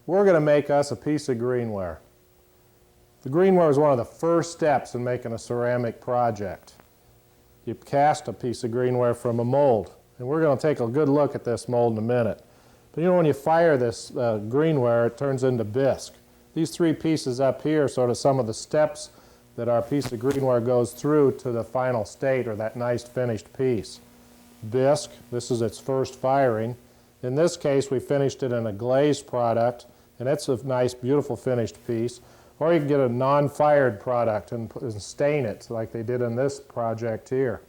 we're going to make us a piece of greenware. The greenware is one of the first steps in making a ceramic project. You cast a piece of greenware from a mold, and we're going to take a good look at this mold in a minute. But you know, when you fire this greenware, it turns into bisque. These three pieces up here are sort of some of the steps that our piece of greenware goes through to the final state, or that nice finished piece. Bisque, this is its first firing. In this case, we finished it in a glazed product, and it's a nice, beautiful finished piece. Or you can get a non-fired product and stain it like they did in this project here.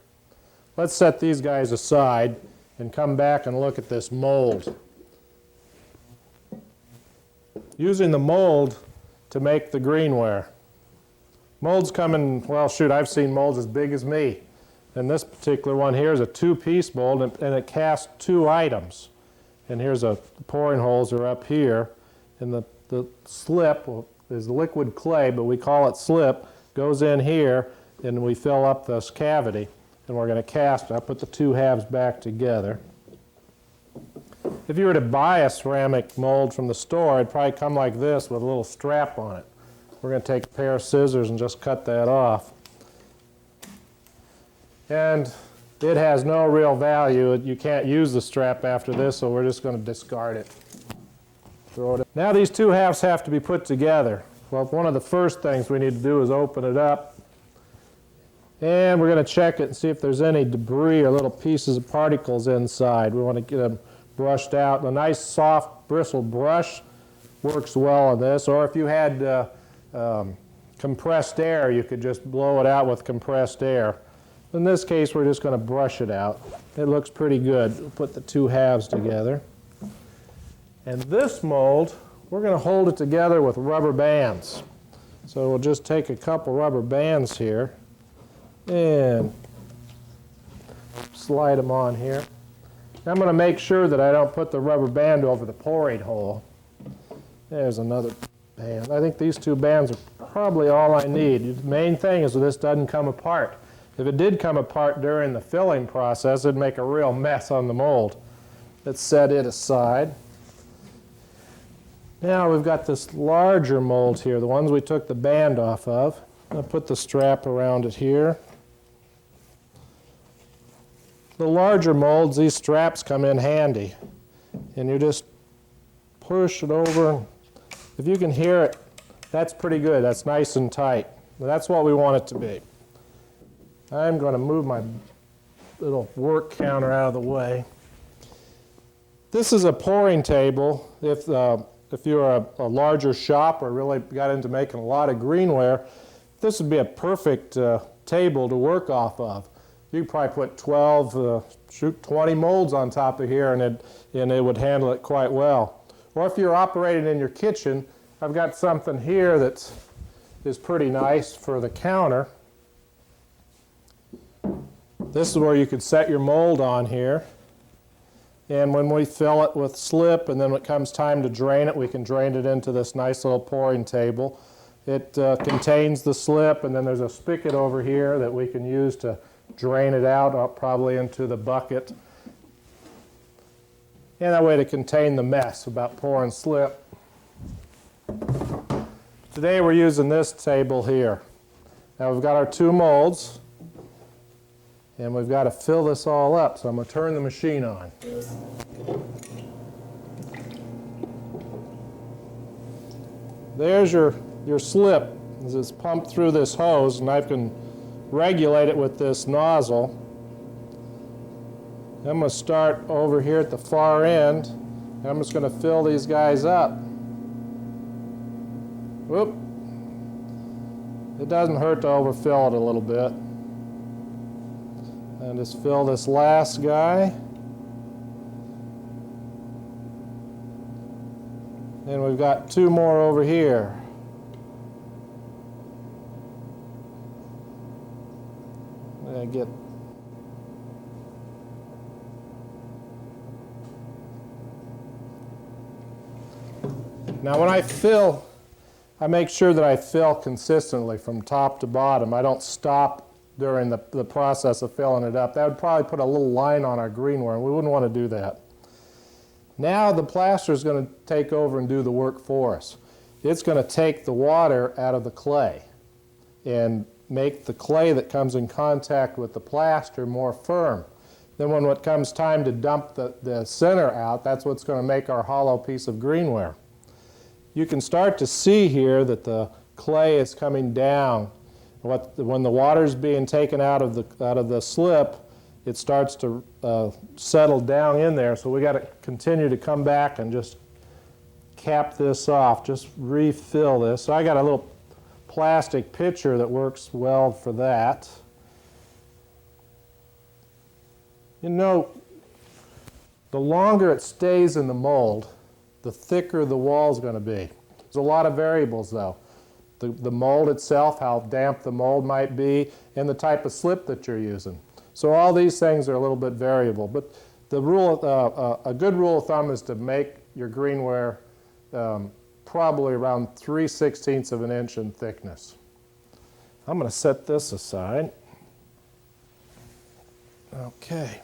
Let's set these guys aside and come back and look at this mold. Using the mold to make the greenware. Molds come in, well, shoot, I've seen molds as big as me. And this particular one here is a two-piece mold, and it casts two items. And here's the pouring holes are up here, and the slip is liquid clay, but we call it slip, goes in here, and we fill up this cavity, and we're going to cast. I'll put the two halves back together. If you were to buy a ceramic mold from the store, it'd probably come like this with a little strap on it. We're going to take a pair of scissors and just cut that off. And it has no real value. You can't use the strap after this, so we're just going to discard it. Throw it in. Now these two halves have to be put together. Well, one of the first things we need to do is open it up. And we're going to check it and see if there's any debris or little pieces of particles inside. We want to get them brushed out. A nice soft bristle brush works well on this. Or if you had compressed air, you could just blow it out with compressed air. In this case, we're just going to brush it out. It looks pretty good. We'll put the two halves together. And this mold, we're going to hold it together with rubber bands. So we'll just take a couple rubber bands here and slide them on here. I'm going to make sure that I don't put the rubber band over the pouring hole. There's another band. I think these two bands are probably all I need. The main thing is that this doesn't come apart. If it did come apart during the filling process, it'd make a real mess on the mold. Let's set it aside. Now we've got this larger mold here, the ones we took the band off of. I'll put the strap around it here. The larger molds, these straps come in handy. And you just push it over. If you can hear it, that's pretty good. That's nice and tight. That's what we want it to be. I'm going to move my little work counter out of the way. This is a pouring table. If you're a larger shop or really got into making a lot of greenware, this would be a perfect table to work off of. You could probably put 20 molds on top of here, and it would handle it quite well. Or if you're operating in your kitchen, I've got something here that is pretty nice for the counter. This is where you could set your mold on here. And when we fill it with slip, and then when it comes time to drain it, we can drain it into this nice little pouring table. It contains the slip, and then there's a spigot over here that we can use to drain it out, probably into the bucket. And that way to contain the mess about pouring slip. Today we're using this table here. Now we've got our two molds, and we've got to fill this all up, so I'm going to turn the machine on. There's your slip. As it's pumped through this hose, and I can regulate it with this nozzle. I'm going to start over here at the far end, and I'm just going to fill these guys up. Whoop. It doesn't hurt to overfill it a little bit. And just fill this last guy. And we've got two more over here. Now when I fill, I make sure that I fill consistently from top to bottom. I don't stop during the process of filling it up. That would probably put a little line on our greenware, and we wouldn't want to do that. Now the plaster is going to take over and do the work for us. It's going to take the water out of the clay and make the clay that comes in contact with the plaster more firm. Then when it comes time to dump the center out, that's what's going to make our hollow piece of greenware. You can start to see here that the clay is coming down. When the water is being taken out of the slip, it starts to settle down in there. So we got to continue to come back and just cap this off, just refill this. So I got a little plastic pitcher that works well for that. You know, the longer it stays in the mold, the thicker the wall is going to be. There's a lot of variables though. The mold itself, how damp the mold might be, and the type of slip that you're using. So all these things are a little bit variable. But the rule, a good rule of thumb is to make your greenware probably around 3/16 of an inch in thickness. I'm going to set this aside. Okay.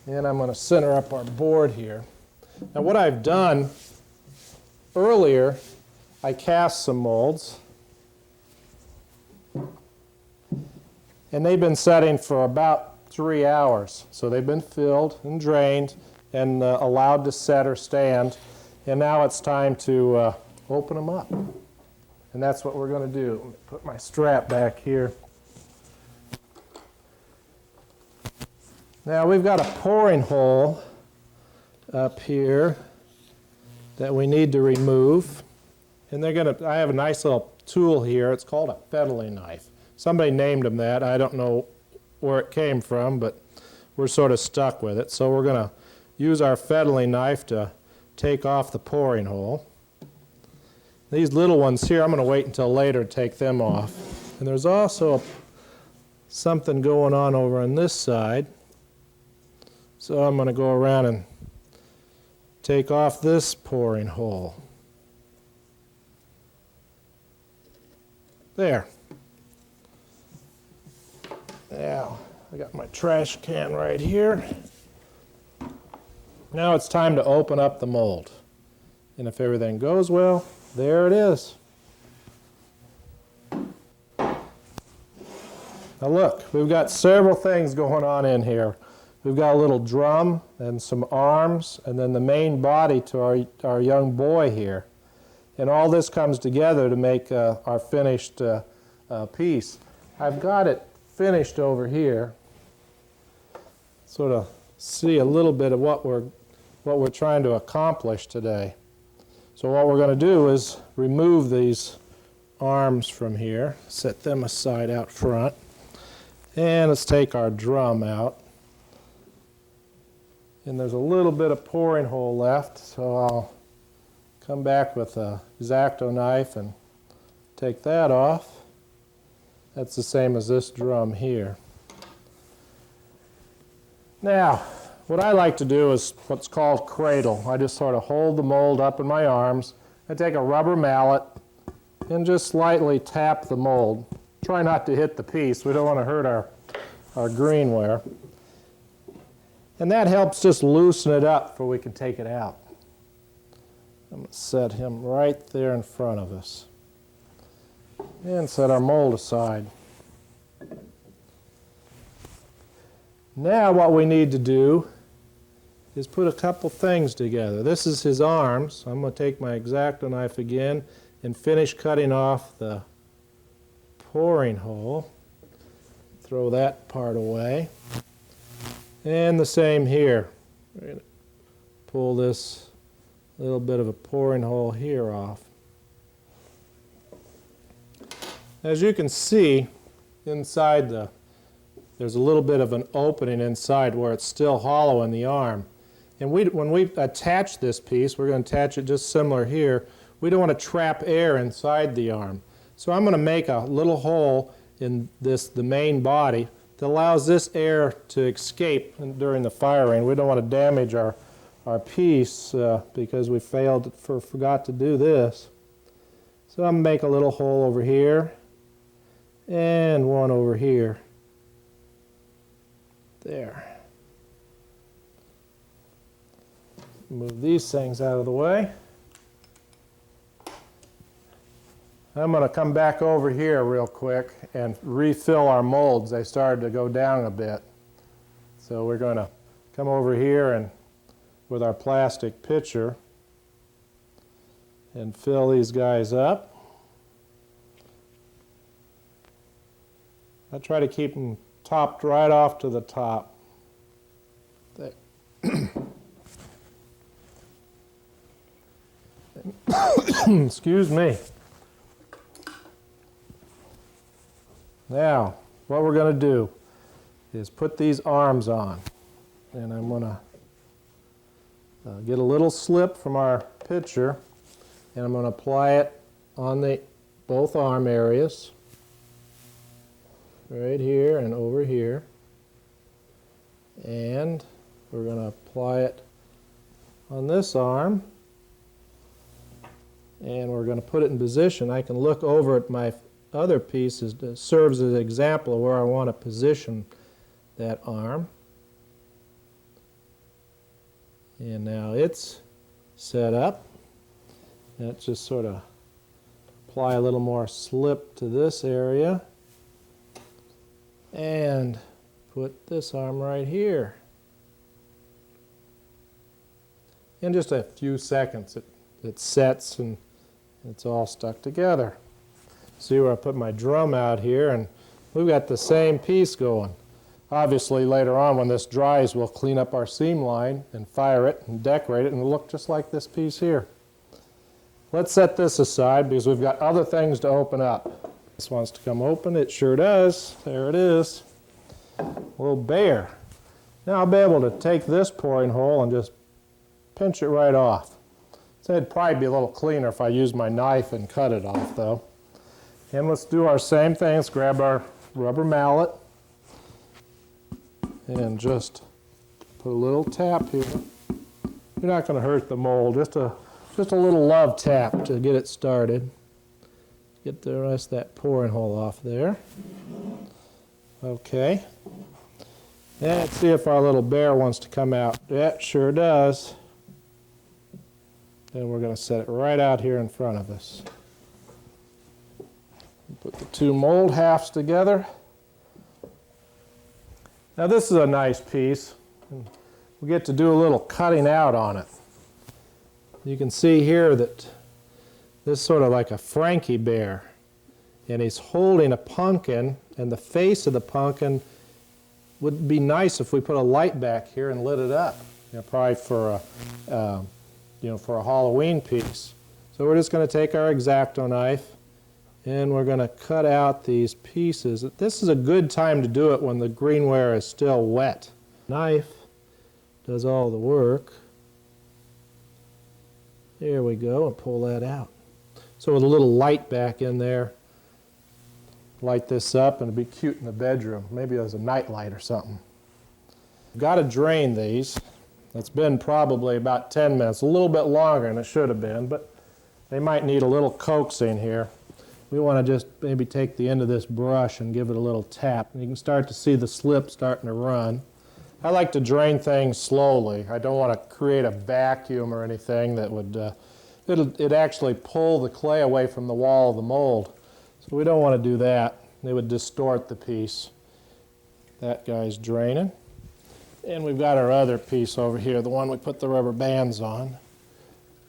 And I'm going to center up our board here. Now what I've done earlier, I cast some molds. And they've been setting for about 3 hours. So they've been filled and drained and allowed to set or stand. And now it's time to open them up. And that's what we're going to do. Let me put my strap back here. Now we've got a pouring hole up here that we need to remove. And I have a nice little tool here. It's called a fettling knife. Somebody named them that. I don't know where it came from, but we're sort of stuck with it. So we're going to use our fettling knife to take off the pouring hole. These little ones here, I'm going to wait until later to take them off. And there's also something going on over on this side. So I'm going to go around and take off this pouring hole. There. Now, I got my trash can right here. Now it's time to open up the mold. And if everything goes well, there it is. Now look, we've got several things going on in here. We've got a little drum and some arms and then the main body to our young boy here. And all this comes together to make our finished piece. I've got it finished over here. Sort of see a little bit of what we're trying to accomplish today. So what we're going to do is remove these arms from here, set them aside out front, and let's take our drum out. And there's a little bit of pouring hole left, so I'll come back with a X-Acto knife and take that off. That's the same as this drum here. Now, what I like to do is what's called cradle. I just sort of hold the mold up in my arms. I take a rubber mallet and just slightly tap the mold. Try not to hit the piece. We don't want to hurt our greenware. And that helps just loosen it up before we can take it out. I'm going to set him right there in front of us. And set our mold aside. Now what we need to do is put a couple things together. This is his arms. I'm going to take my X-Acto knife again and finish cutting off the pouring hole. Throw that part away. And the same here. We're going to pull this little bit of a pouring hole here off. As you can see, inside there's a little bit of an opening inside where it's still hollow in the arm. And when we attach this piece, we're going to attach it just similar here. We don't want to trap air inside the arm. So I'm going to make a little hole in the main body that allows this air to escape during the firing. We don't want to damage our piece because we forgot to do this. So I'm going to make a little hole over here and one over here. There. Move these things out of the way. I'm going to come back over here real quick and refill our molds. They started to go down a bit. So we're going to come over here and with our plastic pitcher and fill these guys up. I try to keep them topped right off to the top. Excuse me. Now, what we're going to do is put these arms on. And I'm going to get a little slip from our pitcher, and I'm going to apply it on the both arm areas. Right here and over here. And we're going to apply it on this arm. And we're going to put it in position. I can look over at my other piece that serves as an example of where I want to position that arm. And now it's set up. Let's just sort of apply a little more slip to this area and put this arm right here. In just a few seconds it sets and it's all stuck together. See where I put my drum out here, and we've got the same piece going. Obviously later on when this dries we'll clean up our seam line and fire it and decorate it and it'll look just like this piece here. Let's set this aside because we've got other things to open up. This wants to come open, it sure does. There it is. A little bear. Now I'll be able to take this pouring hole and just pinch it right off. So it'd probably be a little cleaner if I used my knife and cut it off though. And let's do our same thing. Let's grab our rubber mallet and just put a little tap here. You're not going to hurt the mold, just a little love tap to get it started. Get the rest of that pouring hole off there. Okay. And let's see if our little bear wants to come out. Yeah, it sure does. Then we're going to set it right out here in front of us. Put the two mold halves together. Now this is a nice piece. We get to do a little cutting out on it. You can see here that this is sort of like a Frankie bear. And he's holding a pumpkin, and the face of the pumpkin would be nice if we put a light back here and lit it up. Probably for a, for a Halloween piece. So we're just going to take our X-Acto knife and we're going to cut out these pieces. This is a good time to do it when the greenware is still wet. Knife does all the work. There we go, and pull that out. So with a little light back in there, light this up and it'll be cute in the bedroom. Maybe there's a night light or something. I've got to drain these. It's been probably about 10 minutes, a little bit longer than it should have been, but they might need a little coaxing here. We want to just maybe take the end of this brush and give it a little tap. And you can start to see the slip starting to run. I like to drain things slowly. I don't want to create a vacuum or anything that would, it'd actually pull the clay away from the wall of the mold. So we don't want to do that. It would distort the piece. That guy's draining. And we've got our other piece over here, the one we put the rubber bands on.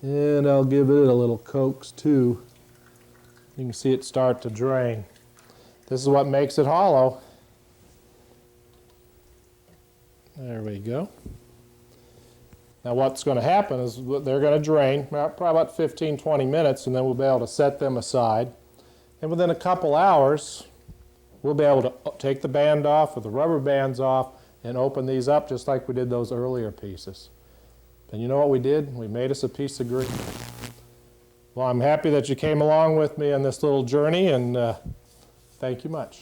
And I'll give it a little coax too. You can see it start to drain. This is what makes it hollow. There we go. Now what's going to happen is they're going to drain probably about 15-20 minutes, and then we'll be able to set them aside. And within a couple hours, we'll be able to take the band off or the rubber bands off and open these up just like we did those earlier pieces. And you know what we did? We made us a piece of green. Well, I'm happy that you came along with me on this little journey, and thank you much.